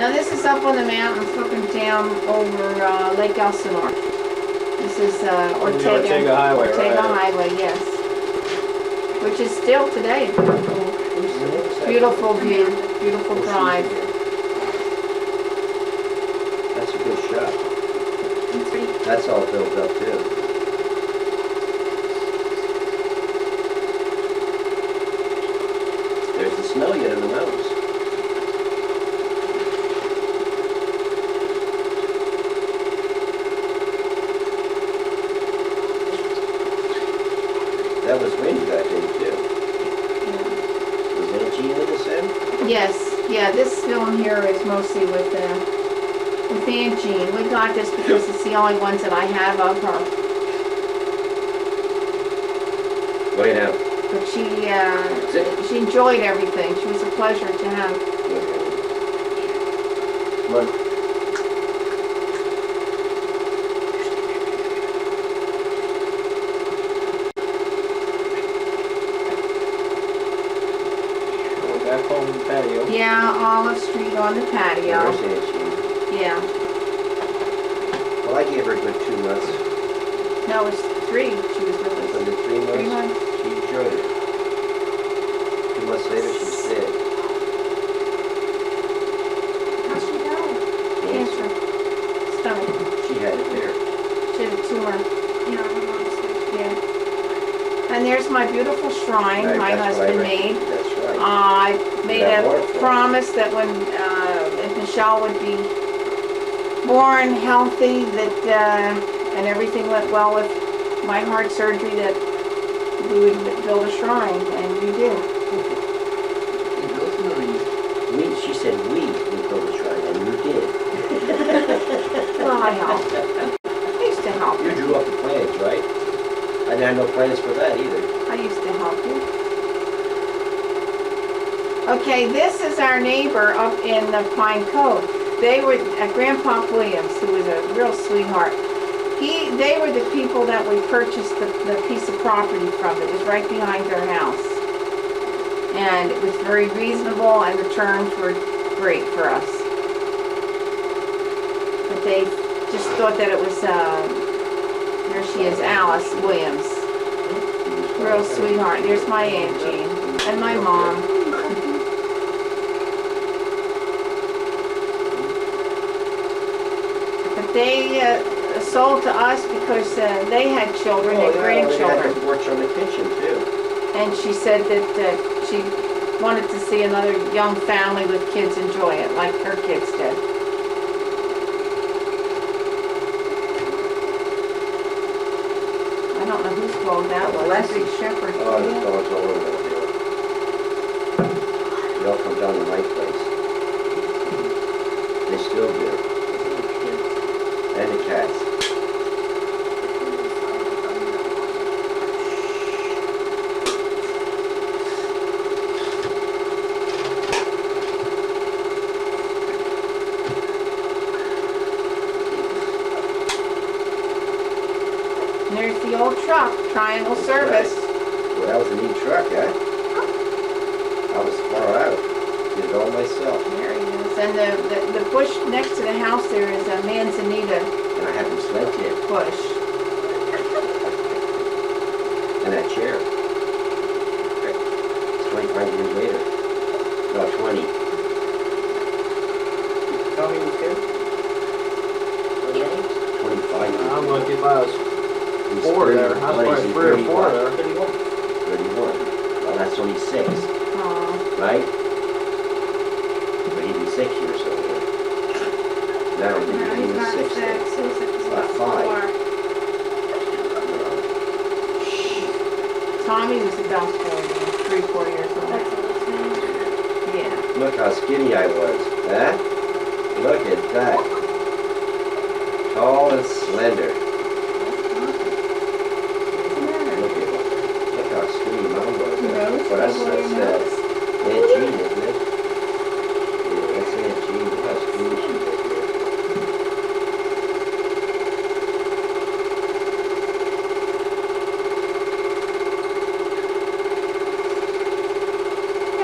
Now this is up on the mountain, looking down over Lake Elsinore. This is Ortega Highway, Ortega right? Highway, yes. Which is still today beautiful view, beautiful drive. That's a good shot. That's all built up too. There's the snow yet in the mountains. That was windy that day too. Was Aunt Jean with us then? Yes, yeah, this film here is mostly with Aunt Jean. We got this because it's the only ones that I have of her. Way down. But she enjoyed everything. She was a pleasure to have. Come on. Back home in the patio. Yeah, Olive Street on the patio. There's Aunt Jean. Yeah. Well, I gave her a good 2 months. No, it was 3. She was with us. Was it 3 months? 3 months. She enjoyed it. 2 months later, she's dead. How'd she die? Cancer. Stomach. She had it there. She had a tumor. Yeah, my mom's sick. Yeah. And there's my beautiful shrine Right, my that's what I husband read. made. That's right. I made That a waterfall. promise that when if Michelle would be born healthy, that and everything went well with my heart surgery, that we would build a shrine, and we did. She said we would build a shrine, and you did. Well, I helped. I used to help You you. drew up the plans, right? I didn't have no plans for that either. I used to help you. Okay, this is our neighbor up in Pine Cove. They were Grandpa Williams, who was a real sweetheart. They were the people that we purchased the piece of property from. It was right behind their house, and it was very reasonable, and the terms were great for us. But they just thought that it was. Here she is, Alice Williams. Real sweetheart. There's my Aunt Jean and my mom. But they sold to us because they had children and grandchildren. They worked on the kitchen too. And she said that she wanted to see another young family with kids enjoy it, like her kids did. I don't know whose dog that was. Leslie Shepherd. Oh, there's dogs all over there. They all come down to my place. They still do. And the cats. And there's the old truck, Triangle Service. Well, that was a neat truck, huh? I was far out. Did it all myself. There he is. And the bush next to the house there is a manzanita And I had them sledgehammer. bush. And that chair. It's 25 years later. No, 20. How many kids? 25 years. I'm lucky if I was He's 4 there. I was 30, probably he's 3 or 4 31. there. 31. Well, that's only 6, Aw. right? But he'd be 6 years old. Now No, he he's was not 6 6. then. He's About about 5. 4. Tommy was about 4 years old. That's what I'm saying. Yeah. Look how skinny I was, huh? Look at that. Tall and slender. Look how skinny mine was. Nose? Well, that's Over your nose? Aunt Jean, isn't it? Yeah, that's Aunt Jean. Look how skinny she is.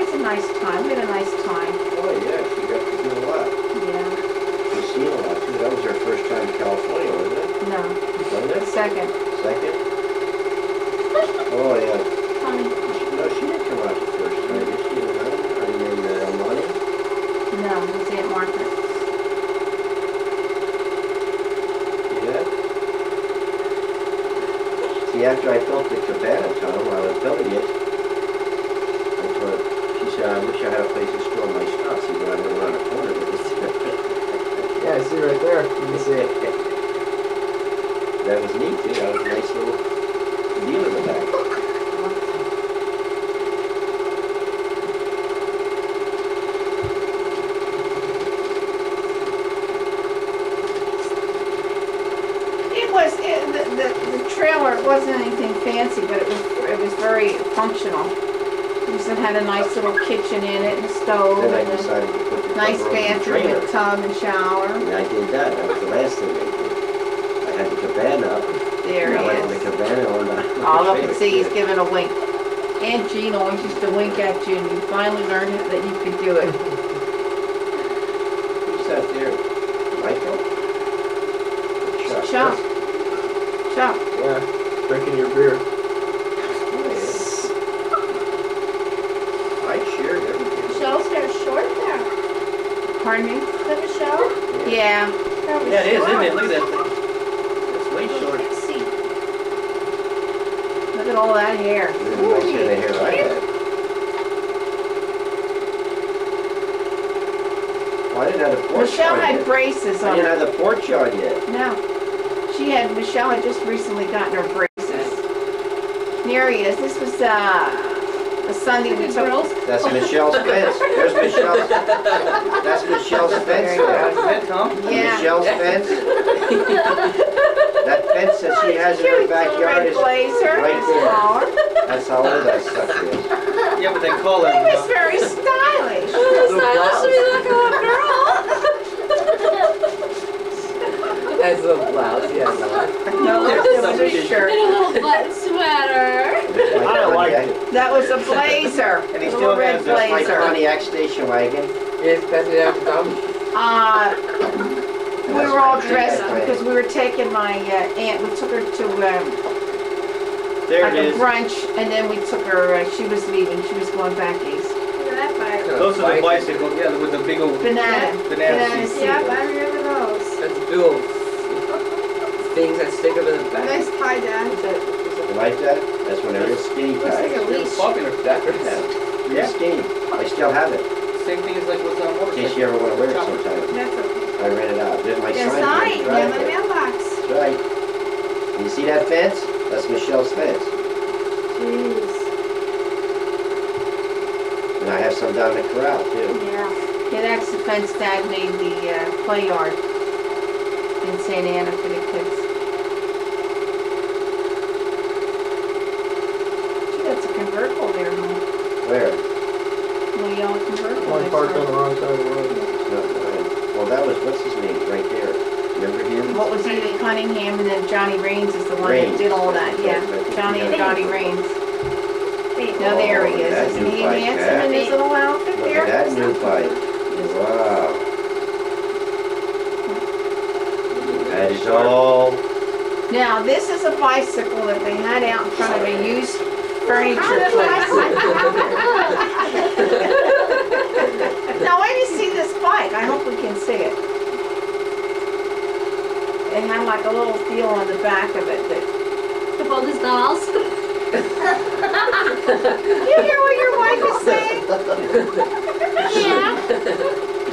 It's a nice time. We had a nice time. Oh, yeah, she got to do a lot. Yeah. second. Second? Oh, yeah. Tommy. No, she didn't come out the first time, did she? And then Monty? No, it's Aunt Margaret. Yeah. See, after I built the cabana, Tom, while I was building it, I thought, she said, I wish I had a place to store my stuff. See, when I went around the corner with this. Yeah, I see right there. You can see it. That was neat, too. That was a nice little deal in the back. The trailer wasn't anything fancy, but it was very functional. It had a nice little kitchen in it and a stove Then I and a decided to put the nice cover over the bathroom trailer. and tub and shower. And I did that. That was the last thing I did. I had the cabana up. There I went he with is. the cabana on the All I trailer. can see he's giving a wink. Aunt Jean always used to wink at you, and you finally learned that you could do it. Who's that there? Michael? Chuck. Chuck. Yeah, drinking your beer. Oh, yeah. I shared everything. Michelle's hair short there. Pardon me? Is that Michelle? Yeah. That was Yeah, it is, isn't it? short. Look at that thing. It's way short. Let's see. Look at all that hair. This is a nice head of hair I had. Well, I didn't have the porch Michelle on had yet. braces I on didn't her. have the porch on yet. No. Michelle had just recently gotten her braces. Here he is. This was a Sunday we Good took. girls. That's Michelle's fence. There's Michelle's. That's Michelle's There fence you there. go. Is that Tom? Yeah. Michelle's fence. That fence that she has in her Cute little backyard red is blazer. right It's there. smaller. That's how old that stuff is. Yeah, but they call her. He was very stylish. Stylish to be like a girl. That's a blouse, yes. No, it was a shirt. And a little button sweater. I like it. That was a blazer. And he A still little red has That's my blazer. Pontiac station wagon. Yes, pass it out to Tom. We were all dressed because we were taking my aunt. We took her to There like it a is. brunch, and then we took her. She was leaving. She was going back east. Look at that bike. Those are the bicycles, yeah, with the big old. Banana. Banana seats. Yeah, I remember those. That's big old things that stick up in the back. Nice tie, Dad. You like that? That's when they're real skinny Looks like guys. a leash. Popular. Real Yeah. skinny. I still have it. Same thing as like what's on In case motorcycle. you ever want to wear it sometime. That's okay. I rent it out. There's my Yes, sign. I, in the yeah, my driveway. mailbox. That's right. And you see that fence? That's Michelle's fence. Jeez. And I have some down the corral too. Yeah. Yeah, that's the fence Dad made the play yard in St. Anna for the kids. Gee, that's a convertible there, huh? Where? Little yellow convertible. One next parked on door. the wrong side of the road. It's not mine. Well, that was, what's his name, right there. Remember him? What was Edith Cunningham, and then Johnny Raines is the one that Raines. did all that, yeah. I think Johnny and he Johnny got- Raines. Wait. Now there he is, that isn't new he bike, handsome Jack. in his little outfit Look there? at that new bike. Wow. That is all. Now, this is a bicycle that they had out in front of a used furniture place. Now, where do you see this bike? I hope we can see it. It had like a little deal on the back of it that, To hold his dolls. you hear what your wife is saying? Yeah.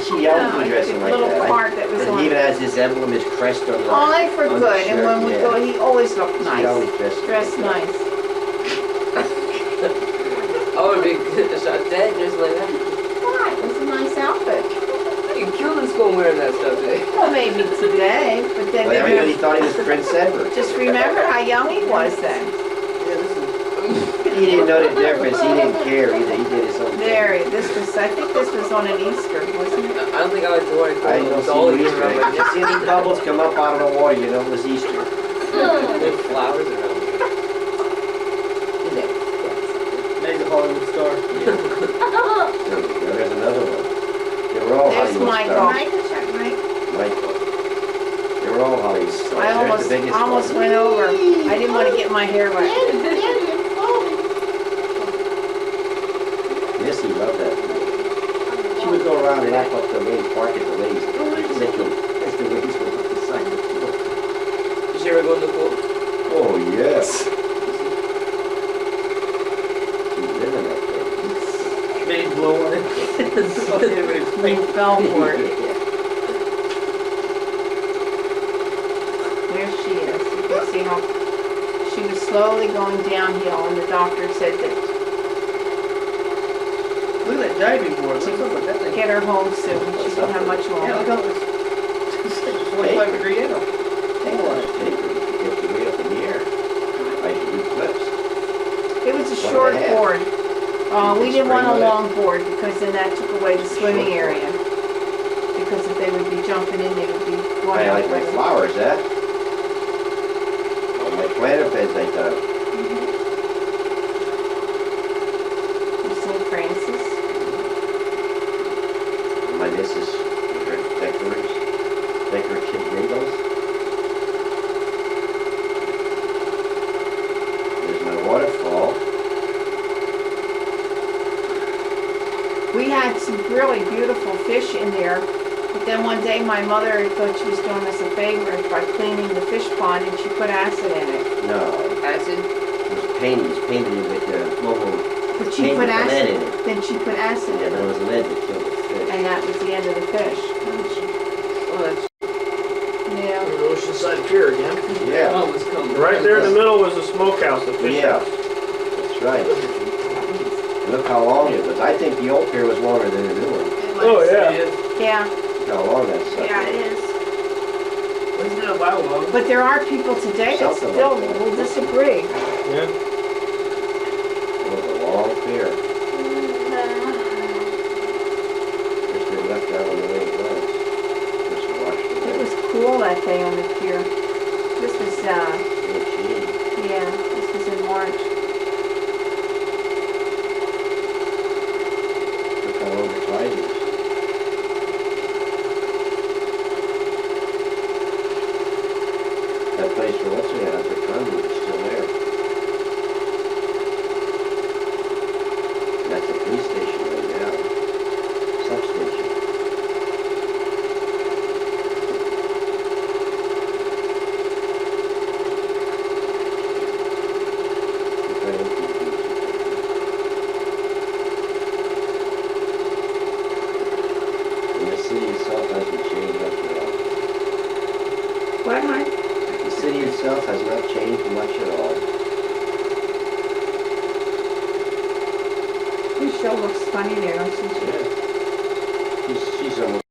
She yelled for dressing like Little that. part that was And on. he even has his emblem, his crest on the. Only for on the good, and shirt, when we yeah. go, he always looked She nice. always dressed. Dressed nice. I would be shot dead just like that. Why? It was a nice outfit. You killed in school wearing that stuff today. Well, maybe today, but then But everybody maybe, thought he was Prince Edward. just remember how young he was then. Yeah, listen. He didn't know the difference. He didn't care either. He did his own thing. There, this was, I think this was on an Easter, wasn't it? I don't think I would enjoy it. I don't see Easter. If you see any bubbles come up out of the water, you know it was Easter. With flowers around. There's a Hollywood star. There's another one. They were all There's Hollywood Michael. stars. Michael, check Mike. Michael. They were all Hollywood stars. I almost biggest almost one. went over. I didn't want to get my hair wet. Missy loved that pool. She would go around and lap up the lanes, park at the lanes, licking as the waves went up the side of the pool. Did you ever go in the pool? Oh, yes. She's living up there. Maybe blow on it. So everybody's You thinking, fell for it. There she is. You can see how she was slowly going downhill, and the doctor said that look at that diving board. What's up with that thing? get her home soon. She didn't have much Yeah, longer. look how it's 45-degree angle. Hang on, take her, get the way up in the air. I should do flips. It was a One short and a half. board. We didn't want a Spring on it. long board because then that took away the swimming Short board. area. Because if they would be jumping in, they would be going I out like my with it. flowers, eh? All my planter beds I done. St. Francis. My missus with her decorative windows. There's my waterfall. We had some really beautiful fish in there, but then one day my mother thought she was doing us a favor by cleaning the fish pond and she put acid in it. No, Acid? it was painted. It was painted with mobile But she paint put with lead acid, in it. then she put acid Yeah, in but it it, was lead that killed the fish. and that was the end of the fish. Oh, that's Yeah. Oceanside Pier again. Yeah, oh, it's coming. Right there in the middle was the smokehouse, the fish yeah, house. that's right. And look how long it was. I think the old pier was longer than the new one. Oh, yeah. Yeah, Look how long that sucker yeah, it is. Wasn't that a while long? But there are people today that Something still like that. will disagree. Yeah. It was a long pier. Guess they left that one the way it was. Just washed It away. was cool that day on the pier. This was, Yeah, yeah, this was in March. look how long the tide is. That place for what's it has a conduit is still there. That's a police station right now. Substation. Look how empty it is. And the city itself hasn't changed much at all. What, Mike? The city itself has not changed much at all. It still looks funny there, don't you? Yeah. She's almost